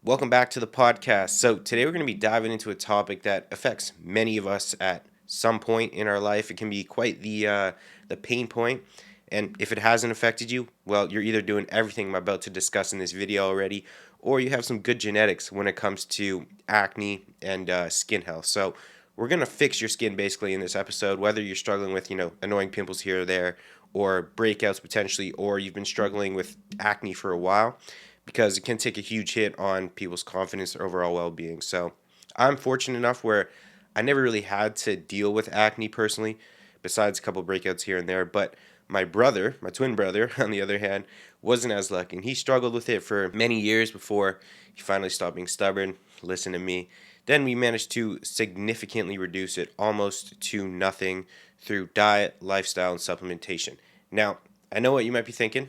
Welcome back to the podcast. So, today we're going to be diving into a topic that affects many of us at some point in our life. It can be quite the pain point. And if it hasn't affected you, well, you're either doing everything I'm about to discuss in this video already, or you have some good genetics when it comes to acne and skin health. So, we're going to fix your skin basically in this episode, whether you're struggling with, annoying pimples here or there, or breakouts potentially, or you've been struggling with acne for a while because it can take a huge hit on people's confidence or overall well-being. So I'm fortunate enough where I never really had to deal with acne personally, besides a couple breakouts here and there. But my brother, my twin brother, on the other hand, wasn't as lucky. And he struggled with it for many years before he finally stopped being stubborn, listened to me. Then we managed to significantly reduce it almost to nothing through diet, lifestyle, and supplementation. Now, I know what you might be thinking.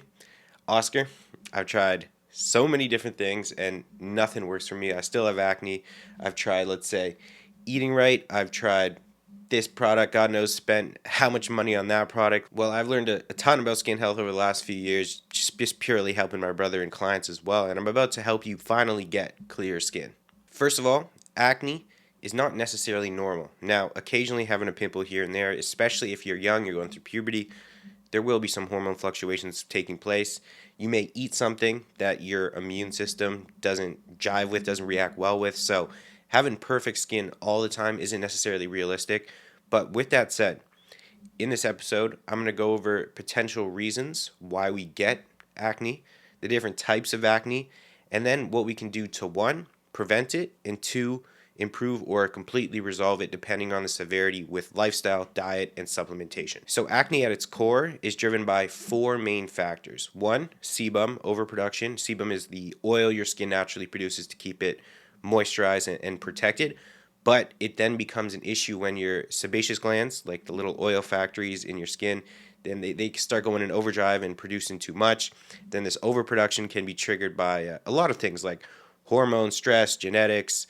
Oscar, I've tried so many different things and nothing works for me. I still have acne. I've tried, let's say, eating right. I've tried this product. God knows, spent how much money on that product. Well, I've learned a ton about skin health over the last few years, just purely helping my brother and clients as well. And I'm about to help you finally get clear skin. First of all, acne is not necessarily normal. Now, occasionally having a pimple here and there, especially if you're young, you're going through puberty, there will be some hormone fluctuations taking place. You may eat something that your immune system doesn't jive with, doesn't react well with. So, having perfect skin all the time isn't necessarily realistic. But with that said, in this episode, I'm going to go over potential reasons why we get acne, the different types of acne, and then what we can do to one, prevent it, and two, improve or completely resolve it depending on the severity with lifestyle, diet, and supplementation. So, acne at its core is driven by four main factors. One, sebum overproduction. Sebum is the oil your skin naturally produces to keep it moisturized and protected. But it then becomes an issue when your sebaceous glands, like the little oil factories in your skin, then they start going in overdrive and producing too much. Then this overproduction can be triggered by a lot of things like hormones, stress, genetics,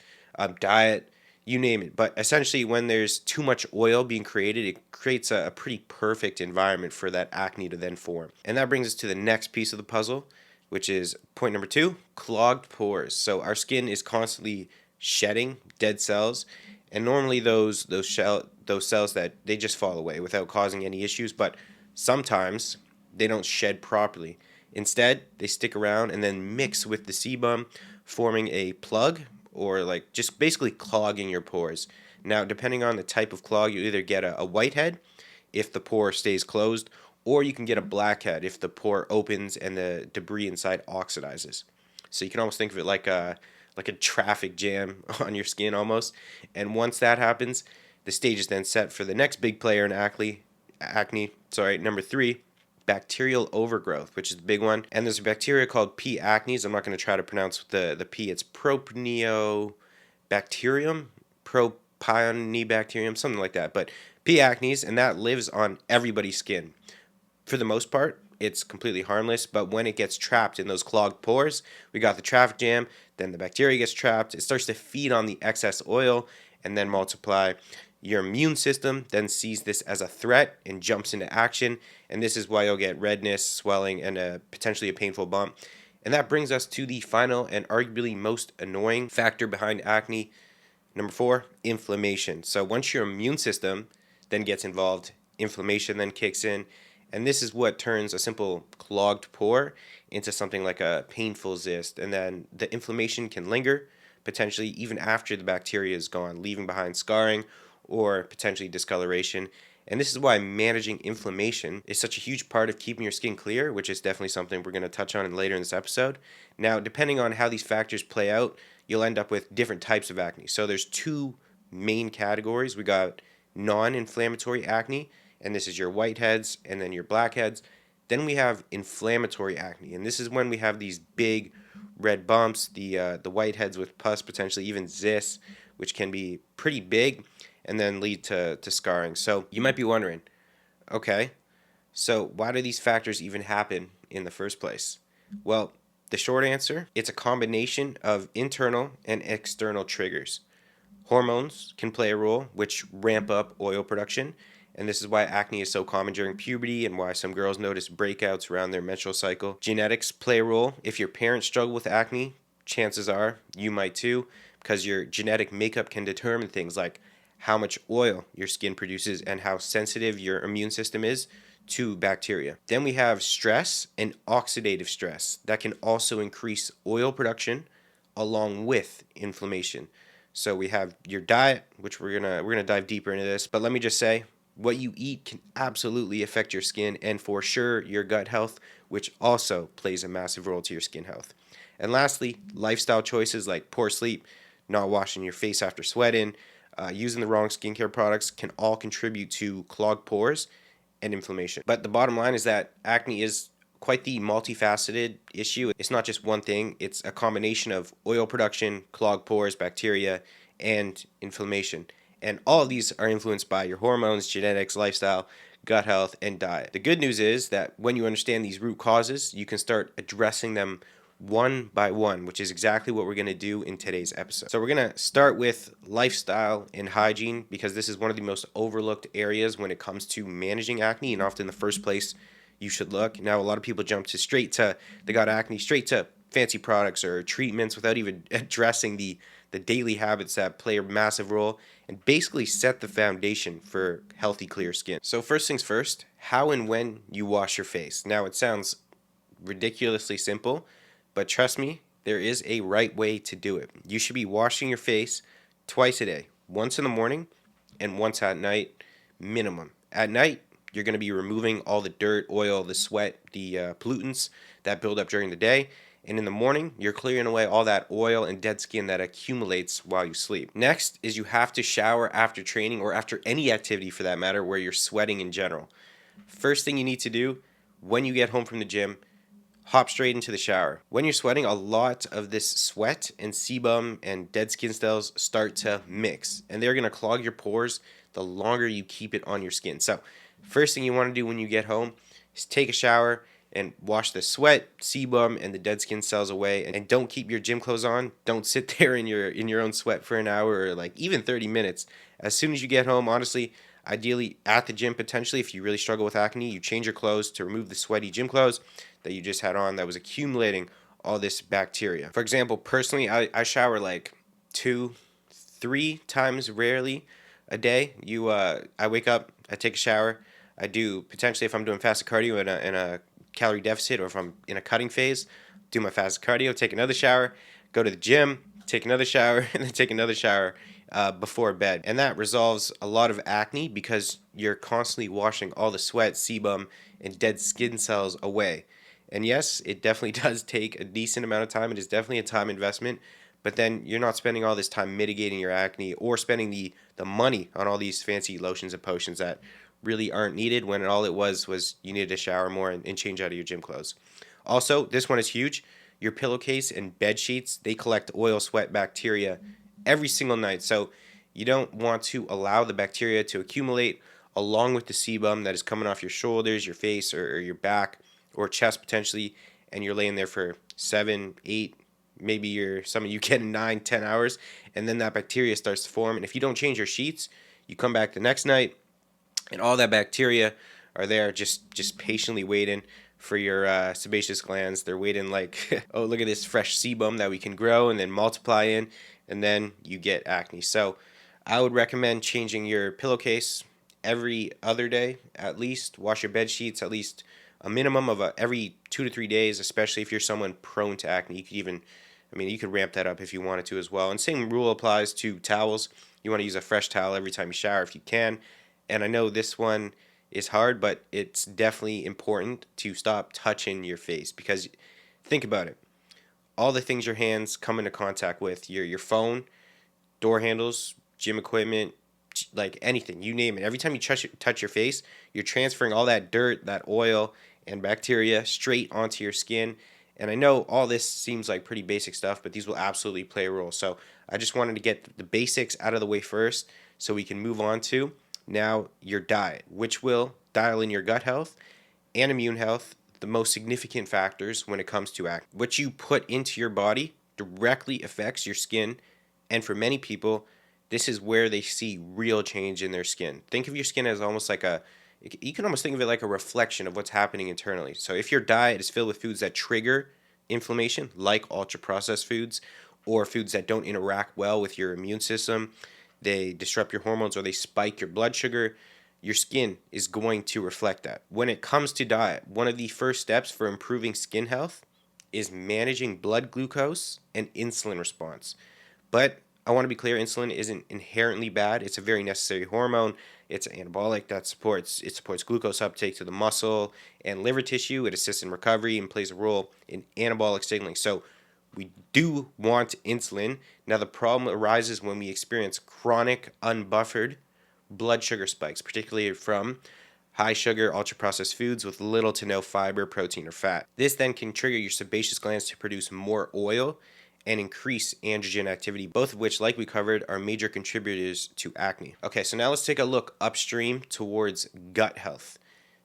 diet, you name it. But essentially, when there's too much oil being created, it creates a pretty perfect environment for that acne to then form. And that brings us to the next piece of the puzzle, which is point number two, clogged pores. So our skin is constantly shedding dead cells, and normally those cells that they just fall away without causing any issues, but sometimes they don't shed properly. Instead, they stick around and then mix with the sebum, forming a plug or like just basically clogging your pores. Now, depending on the type of clog, you either get a whitehead if the pore stays closed, or you can get a blackhead if the pore opens and the debris inside oxidizes. So you can almost think of it like a traffic jam on your skin almost. And once that happens, the stage is then set for the next big player in number three, bacterial overgrowth, which is the big one. And there's a bacteria called P. acnes. I'm not going to try to pronounce the P. It's Propionibacterium, Propionibacterium, something like that. But P. acnes, and that lives on everybody's skin. For the most part, it's completely harmless, but when it gets trapped in those clogged pores, we got the traffic jam, then the bacteria gets trapped, it starts to feed on the excess oil and then multiply. Your immune system then sees this as a threat and jumps into action, and this is why you'll get redness, swelling, and potentially a painful bump. And that brings us to the final and arguably most annoying factor behind acne. Number four, inflammation. So once your immune system then gets involved, inflammation then kicks in, and this is what turns a simple clogged pore into something like a painful cyst. And then the inflammation can linger, potentially even after the bacteria is gone, leaving behind scarring or potentially discoloration. And this is why managing inflammation is such a huge part of keeping your skin clear, which is definitely something we're going to touch on later in this episode. Now, depending on how these factors play out, you'll end up with different types of acne. So there's two main categories. We got non-inflammatory acne, and this is your whiteheads and then your blackheads. Then we have inflammatory acne, and this is when we have these big red bumps, the whiteheads with pus, potentially even zits, which can be pretty big and then lead to scarring. So you might be wondering, okay, so why do these factors even happen in the first place? Well, the short answer, it's a combination of internal and external triggers. Hormones can play a role, which ramp up oil production, and this is why acne is so common during puberty and why some girls notice breakouts around their menstrual cycle. Genetics play a role. If your parents struggle with acne, chances are you might too, because your genetic makeup can determine things like how much oil your skin produces and how sensitive your immune system is to bacteria. Then we have stress and oxidative stress that can also increase oil production along with inflammation. So we have your diet, which we're gonna dive deeper into this, but let me just say what you eat can absolutely affect your skin and for sure your gut health, which also plays a massive role to your skin health. And lastly, lifestyle choices like poor sleep, not washing your face after sweating, using the wrong skincare products can all contribute to clogged pores and inflammation. But the bottom line is that acne is quite the multifaceted issue. It's not just one thing, it's a combination of oil production, clogged pores, bacteria, and inflammation. And all of these are influenced by your hormones, genetics, lifestyle, gut health, and diet. The good news is that when you understand these root causes, you can start addressing them one by one, which is exactly what we're going to do in today's episode. So, we're going to start with lifestyle and hygiene because this is one of the most overlooked areas when it comes to managing acne, and often the first place you should look. Now, a lot of people jump to they got acne, straight to fancy products or treatments without even addressing the daily habits that play a massive role and basically set the foundation for healthy, clear skin. So, first things first, how and when you wash your face. Now, it sounds ridiculously simple, but trust me, there is a right way to do it. You should be washing your face twice a day, once in the morning and once at night, minimum. At night, you're going to be removing all the dirt, oil, the sweat, the pollutants that build up during the day. And in the morning, you're clearing away all that oil and dead skin that accumulates while you sleep. Next is you have to shower after training or after any activity for that matter where you're sweating in general. First thing you need to do when you get home from the gym, hop straight into the shower. When you're sweating, a lot of this sweat and sebum and dead skin cells start to mix, and they're going to clog your pores the longer you keep it on your skin. So, first thing you want to do when you get home is take a shower and wash the sweat, sebum, and the dead skin cells away. And don't keep your gym clothes on. Don't sit there in your own sweat for an hour or like even 30 minutes. As soon as you get home, honestly, ideally at the gym potentially, if you really struggle with acne, you change your clothes to remove the sweaty gym clothes that you just had on that was accumulating all this bacteria. For example, personally, I shower like 2, 3 times rarely a day. I wake up, I take a shower. I do potentially if I'm doing fasted cardio in a calorie deficit or if I'm in a cutting phase, do my fasted cardio, take another shower, go to the gym, take another shower, and then take another shower before bed. And that resolves a lot of acne because you're constantly washing all the sweat, sebum, and dead skin cells away. And yes, it definitely does take a decent amount of time. It is definitely a time investment, but then you're not spending all this time mitigating your acne or spending the money on all these fancy lotions and potions that really aren't needed when all it was you needed to shower more and change out of your gym clothes. Also, this one is huge. Your pillowcase and bed sheets, they collect oil, sweat, bacteria every single night. So you don't want to allow the bacteria to accumulate along with the sebum that is coming off your shoulders, your face, or your back, or chest potentially, and you're laying there for 7, 8, maybe some of you get 9, 10 hours, and then that bacteria starts to form. And if you don't change your sheets, you come back the next night, and all that bacteria are there just patiently waiting for your sebaceous glands. They're waiting like, oh, look at this fresh sebum that we can grow and then multiply in, and then you get acne. So I would recommend changing your pillowcase every other day at least. Wash your bed sheets at least a minimum of every 2 to 3 days, especially if you're someone prone to acne. You could ramp that up if you wanted to as well. And same rule applies to towels. You want to use a fresh towel every time you shower if you can. And I know this one is hard, but it's definitely important to stop touching your face because think about it. All the things your hands come into contact with, your phone, door handles, gym equipment, like anything, you name it. Every time you touch your face, you're transferring all that dirt, that oil, and bacteria straight onto your skin. And I know all this seems like pretty basic stuff, but these will absolutely play a role. So I just wanted to get the basics out of the way first so we can move on to now your diet, which will dial in your gut health and immune health, the most significant factors when it comes to acne. What you put into your body directly affects your skin, and for many people, this is where they see real change in their skin. Think of your skin as almost like you can almost think of it like a reflection of what's happening internally. So if your diet is filled with foods that trigger inflammation, like ultra processed foods or foods that don't interact well with your immune system. They disrupt your hormones or they spike your blood sugar. Your skin is going to reflect that. When it comes to diet, one of the first steps for improving skin health is managing blood glucose and insulin response. But I want to be clear, insulin isn't inherently bad. It's a very necessary hormone. It's anabolic that supports glucose uptake to the muscle and liver tissue. It assists in recovery and plays a role in anabolic signaling. So we do want insulin. Now the problem arises when we experience chronic unbuffered blood sugar spikes, particularly from high sugar, ultra processed foods with little to no fiber, protein, or fat. This then can trigger your sebaceous glands to produce more oil and increase androgen activity, both of which, like we covered, are major contributors to acne. Okay, so now let's take a look upstream towards gut health.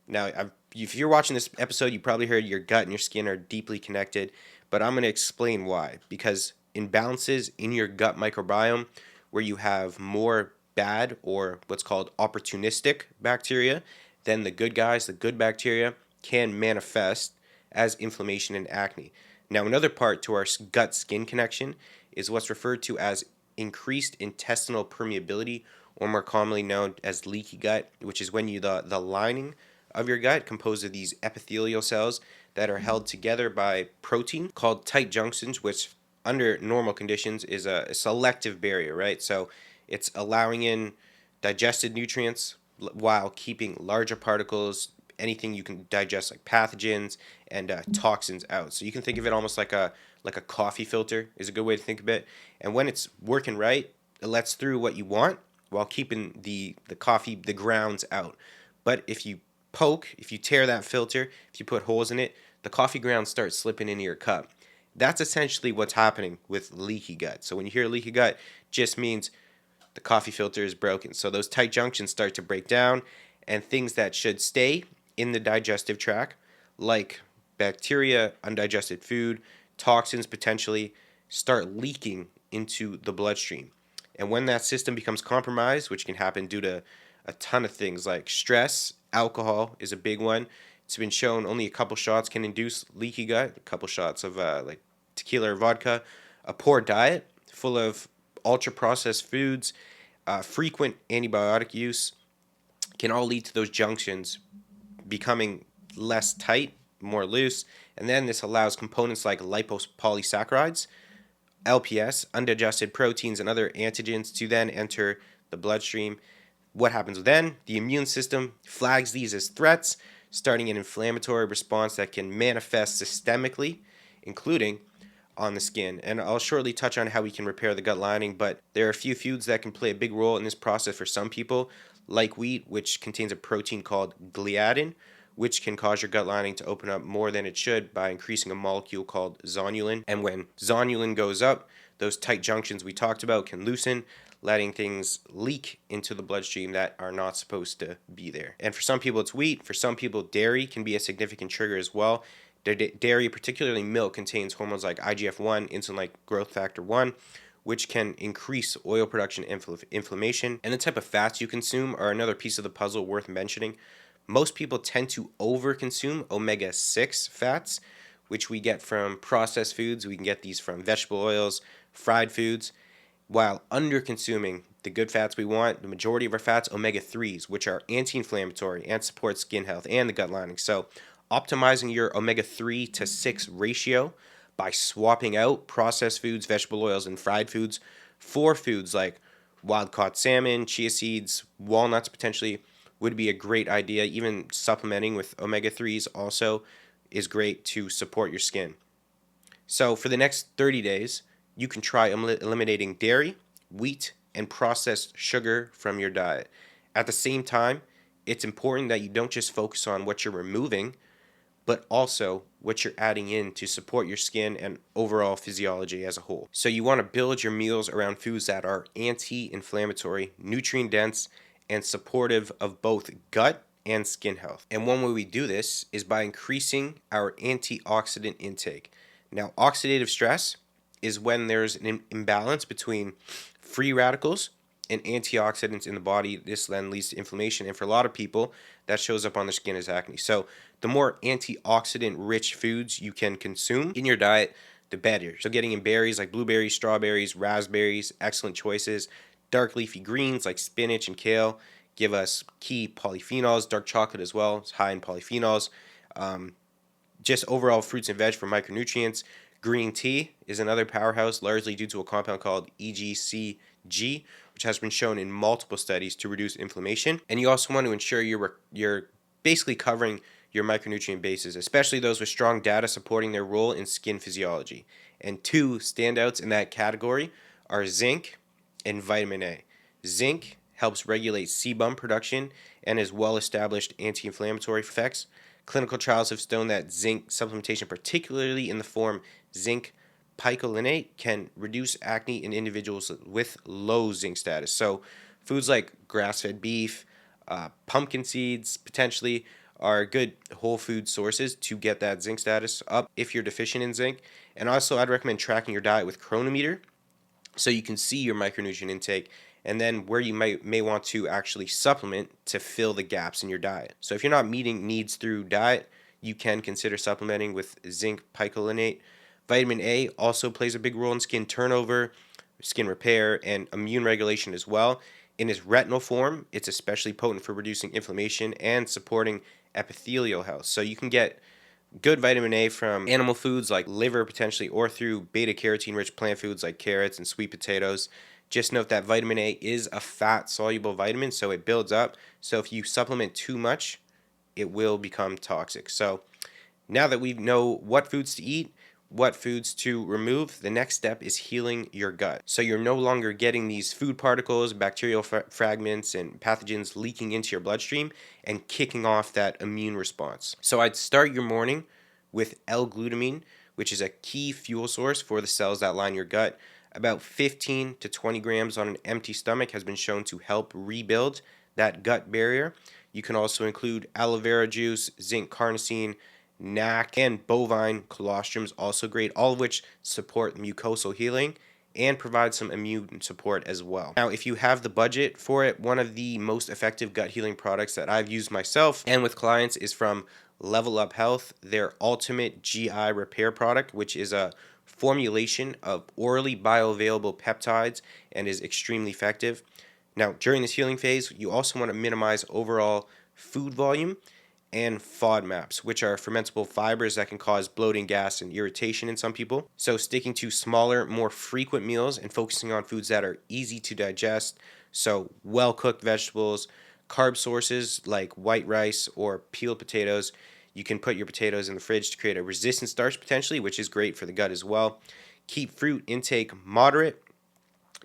Now, if you're watching this episode, you probably heard your gut and your skin are deeply connected, but I'm going to explain why. Because imbalances in your gut microbiome, where you have more bad or what's called opportunistic bacteria than the good guys, the good bacteria, can manifest as inflammation and acne. Now, another part to our gut skin connection is what's referred to as increased intestinal permeability, or more commonly known as leaky gut, which is when the lining of your gut composed of these epithelial cells that are held together by protein called tight junctions, which under normal conditions is a selective barrier, right? So it's allowing in digested nutrients while keeping larger particles, anything you can digest like pathogens and toxins out. So you can think of it almost like a coffee filter is a good way to think of it. And when it's working right, it lets through what you want while keeping the coffee, the grounds out. But if you if you tear that filter, if you put holes in it, the coffee grounds start slipping into your cup. That's essentially what's happening with leaky gut. So when you hear leaky gut, just means the coffee filter is broken. So those tight junctions start to break down, and things that should stay in the digestive tract, like bacteria, undigested food, toxins potentially, start leaking into the bloodstream. And when that system becomes compromised, which can happen due to a ton of things like stress, alcohol is a big one. It's been shown only a couple shots can induce leaky gut, a couple shots of like tequila or vodka, a poor diet full of ultra processed foods, frequent antibiotic use can all lead to those junctions becoming less tight, more loose, and then this allows components like lipopolysaccharides, LPS, undigested proteins, and other antigens to then enter the bloodstream. What happens then? The immune system flags these as threats, starting an inflammatory response that can manifest systemically, including on the skin. And I'll shortly touch on how we can repair the gut lining, but there are a few foods that can play a big role in this process for some people, like wheat, which contains a protein called gliadin, which can cause your gut lining to open up more than it should by increasing a molecule called zonulin. And when zonulin goes up, those tight junctions we talked about can loosen, letting things leak into the bloodstream that are not supposed to be there. And for some people, it's wheat. For some people, dairy can be a significant trigger as well. Dairy, particularly milk, contains hormones like IGF-1, insulin like growth factor 1, which can increase oil production and inflammation. And the type of fats you consume are another piece of the puzzle worth mentioning. Most people tend to overconsume omega-6 fats, which we get from processed foods. We can get these from vegetable oils, fried foods, while under-consuming the good fats we want, the majority of our fats, omega-3s, which are anti-inflammatory and support skin health and the gut lining. So optimizing your omega-3 to 6 ratio by swapping out processed foods, vegetable oils, and fried foods for foods like wild-caught salmon, chia seeds, walnuts potentially would be a great idea. Even supplementing with omega-3s also is great to support your skin. So for the next 30 days, you can try eliminating dairy, wheat, and processed sugar from your diet. At the same time, it's important that you don't just focus on what you're removing, but also what you're adding in to support your skin and overall physiology as a whole. So you want to build your meals around foods that are anti-inflammatory, nutrient-dense, and supportive of both gut and skin health. And one way we do this is by increasing our antioxidant intake. Now, oxidative stress is when there's an imbalance between free radicals and antioxidants in the body. This then leads to inflammation, and for a lot of people, that shows up on their skin as acne. So the more antioxidant-rich foods you can consume in your diet, the better. So getting in berries like blueberries, strawberries, raspberries, excellent choices. Dark leafy greens like spinach and kale give us key polyphenols. Dark chocolate as well is high in polyphenols. Um, just overall fruits and veg for micronutrients. Green tea is another powerhouse, largely due to a compound called EGCG, which has been shown in multiple studies to reduce inflammation. And you also want to ensure you're basically covering your micronutrient bases, especially those with strong data supporting their role in skin physiology. And two standouts in that category are zinc and vitamin A. Zinc helps regulate sebum production and has well-established anti-inflammatory effects. Clinical trials have shown that zinc supplementation, particularly in the form zinc picolinate, can reduce acne in individuals with low zinc status. So foods like grass-fed beef, pumpkin seeds potentially are good whole food sources to get that zinc status up if you're deficient in zinc. And also I'd recommend tracking your diet with Chronometer so you can see your micronutrient intake and then where you may want to actually supplement to fill the gaps in your diet. So if you're not meeting needs through diet, you can consider supplementing with zinc picolinate. Vitamin A also plays a big role in skin turnover, skin repair, and immune regulation as well. In its retinol form, it's especially potent for reducing inflammation and supporting epithelial health. So you can get good vitamin A from animal foods like liver potentially, or through beta carotene rich plant foods like carrots and sweet potatoes. Just note that vitamin A is a fat soluble vitamin, so it builds up. So if you supplement too much, it will become toxic. So now that we know what foods to eat, what foods to remove, the next step is healing your gut. So you're no longer getting these food particles, bacterial fragments, and pathogens leaking into your bloodstream and kicking off that immune response. So I'd start your morning with L-glutamine, which is a key fuel source for the cells that line your gut. About 15 to 20 grams on an empty stomach has been shown to help rebuild that gut barrier. You can also include aloe vera juice, zinc carnosine, NAC, and bovine colostrum is also great, all of which support mucosal healing and provide some immune support as well. Now, if you have the budget for it, one of the most effective gut healing products that I've used myself and with clients is from Level Up Health, their Ultimate GI Repair product, which is a formulation of orally bioavailable peptides and is extremely effective. Now, during this healing phase, you also want to minimize overall food volume and FODMAPs, which are fermentable fibers that can cause bloating, gas, and irritation in some people. So sticking to smaller, more frequent meals and focusing on foods that are easy to digest, so well-cooked vegetables, carb sources like white rice or peeled potatoes. You can put your potatoes in the fridge to create a resistant starch potentially, which is great for the gut as well. Keep fruit intake moderate.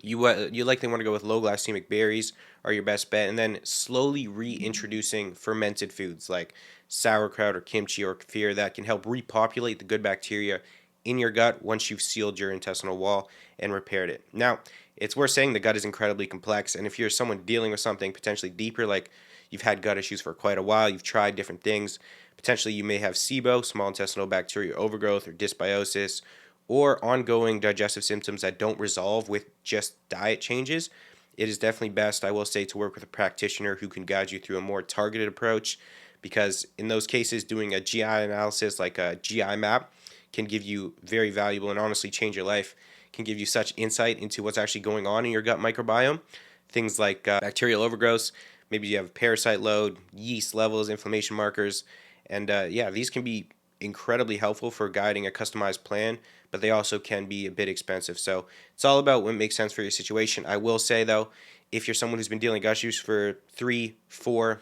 You likely want to go with low glycemic berries are your best bet, and then slowly reintroducing fermented foods like sauerkraut or kimchi or kefir that can help repopulate the good bacteria in your gut once you've sealed your intestinal wall and repaired it. Now, it's worth saying the gut is incredibly complex, and if you're someone dealing with something potentially deeper, like you've had gut issues for quite a while, you've tried different things, potentially you may have SIBO, small intestinal bacterial overgrowth, or dysbiosis, or ongoing digestive symptoms that don't resolve with just diet changes, it is definitely best, I will say, to work with a practitioner who can guide you through a more targeted approach, because in those cases, doing a GI analysis like a GI map can give you very valuable and honestly change your life, can give you such insight into what's actually going on in your gut microbiome. Things like bacterial overgrowth, maybe you have parasite load, yeast levels, inflammation markers, and yeah, these can be incredibly helpful for guiding a customized plan, but they also can be a bit expensive. So it's all about what makes sense for your situation. I will say though, if you're someone who's been dealing with gut issues for 3, 4,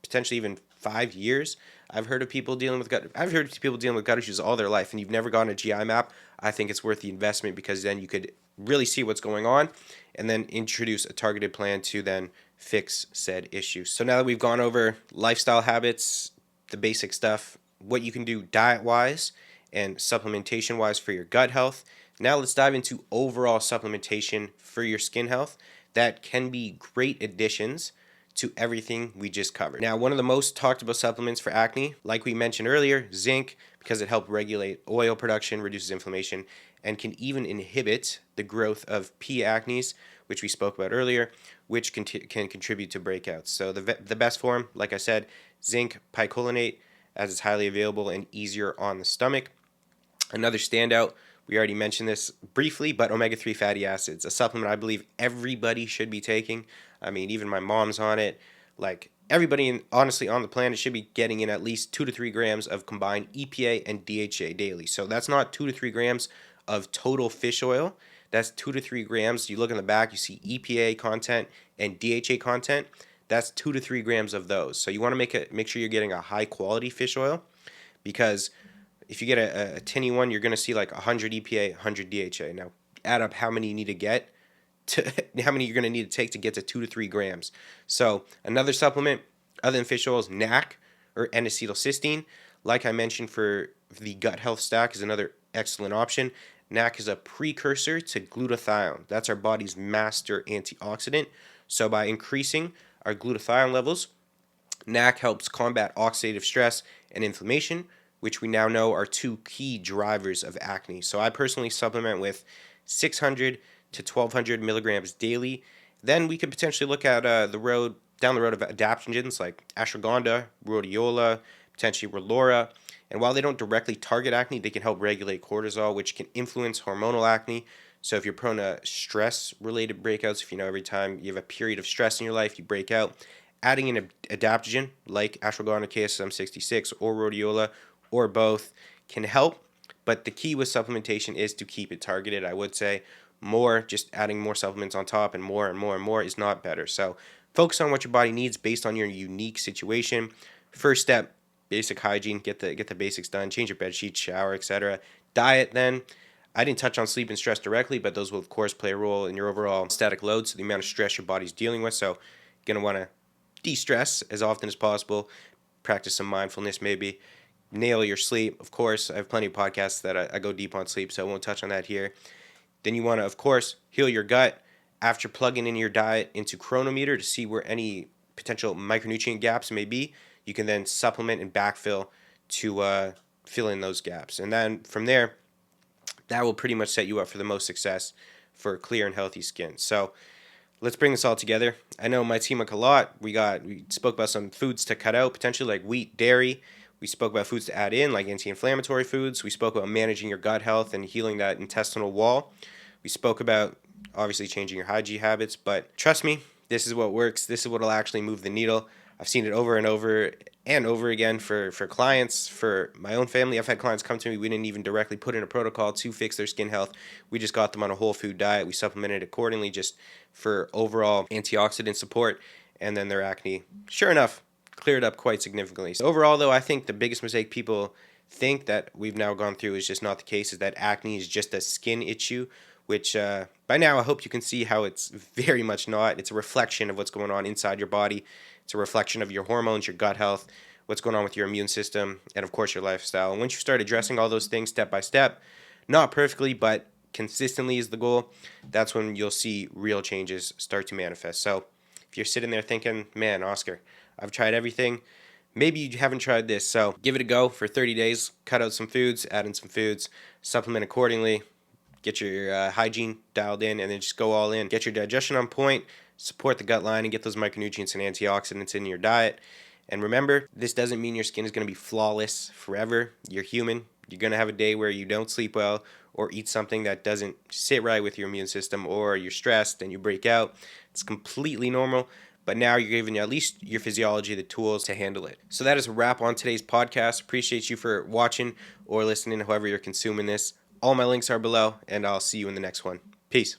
potentially even 5 years, I've heard people dealing with gut issues all their life, and you've never gotten a GI map, I think it's worth the investment, because then you could really see what's going on and then introduce a targeted plan to then fix said issues. So now that we've gone over lifestyle habits, the basic stuff, what you can do diet-wise and supplementation-wise for your gut health, now let's dive into overall supplementation for your skin health that can be great additions to everything we just covered. Now, one of the most talked about supplements for acne, like we mentioned earlier, zinc, because it helps regulate oil production, reduces inflammation, and can even inhibit the growth of P. acnes, which we spoke about earlier, which can contribute to breakouts. So the best form, like I said, zinc picolinate, as it's highly available and easier on the stomach. Another standout, we already mentioned this briefly, but omega-3 fatty acids, a supplement I believe everybody should be taking. I mean, even my mom's on it. Like, everybody, honestly, on the planet should be getting in at least 2 to 3 grams of combined EPA and DHA daily. So that's not 2 to 3 grams of total fish oil. That's 2 to 3 grams. You look in the back, you see EPA content and DHA content. That's 2 to 3 grams of those. So you want to make sure you're getting a high quality fish oil, because if you get a tinny one, you're going to see like 100 EPA, 100 DHA. Now, add up how many you need to get to how many you're going to need to take to get to 2 to 3 grams. So another supplement other than fish oils, NAC or N-acetylcysteine, like I mentioned for the gut health stack, is another excellent option. NAC is a precursor to glutathione. That's our body's master antioxidant. So by increasing our glutathione levels, NAC helps combat oxidative stress and inflammation, which we now know are two key drivers of acne. So I personally supplement with 600 to 1200 milligrams daily. Then we could potentially look at down the road of adaptogens like ashwagandha, rhodiola, potentially relora. And while they don't directly target acne, they can help regulate cortisol, which can influence hormonal acne. So if you're prone to stress-related breakouts, if you know every time you have a period of stress in your life, you break out, adding an adaptogen like ashwagandha, KSM-66, or rhodiola, or both can help. But the key with supplementation is to keep it targeted. I would say just adding more supplements on top and more is not better. So focus on what your body needs based on your unique situation. First step, basic hygiene, get the basics done, change your bed sheets, shower, etc. Diet then. I didn't touch on sleep and stress directly, but those will of course play a role in your overall static load, so the amount of stress your body's dealing with. So you're going to want to de-stress as often as possible, practice some mindfulness maybe, nail your sleep. Of course, I have plenty of podcasts that I go deep on sleep, so I won't touch on that here. Then you want to, of course, heal your gut after plugging in your diet into Chronometer to see where any potential micronutrient gaps may be. You can then supplement and backfill to fill in those gaps. And then from there, that will pretty much set you up for the most success for clear and healthy skin. So let's bring this all together. I know it might seem like a lot. We spoke about some foods to cut out, potentially like wheat, dairy. We spoke about foods to add in, like anti-inflammatory foods. We spoke about managing your gut health and healing that intestinal wall. We spoke about obviously changing your hygiene habits, but trust me, this is what works. This is what will actually move the needle. I've seen it over and over and over again for clients, for my own family. I've had clients come to me. We didn't even directly put in a protocol to fix their skin health. We just got them on a whole food diet. We supplemented accordingly just for overall antioxidant support, and then their acne, sure enough, cleared up quite significantly. So overall, though, I think the biggest mistake people think that we've now gone through is just not the case, is that acne is just a skin issue, which by now I hope you can see how it's very much not. It's a reflection of what's going on inside your body. It's a reflection of your hormones, your gut health, what's going on with your immune system, and of course your lifestyle. And once you start addressing all those things step by step, not perfectly, but consistently is the goal, that's when you'll see real changes start to manifest. So if you're sitting there thinking, man, Oscar, I've tried everything, maybe you haven't tried this. So give it a go for 30 days, cut out some foods, add in some foods, supplement accordingly, get your hygiene dialed in, and then just go all in. Get your digestion on point, support the gut line, and get those micronutrients and antioxidants in your diet. And remember, this doesn't mean your skin is going to be flawless forever. You're human. You're going to have a day where you don't sleep well or eat something that doesn't sit right with your immune system, or you're stressed and you break out. It's completely normal. But now you're giving at least your physiology the tools to handle it. So that is a wrap on today's podcast. Appreciate you for watching or listening, however you're consuming this. All my links are below, and I'll see you in the next one. Peace.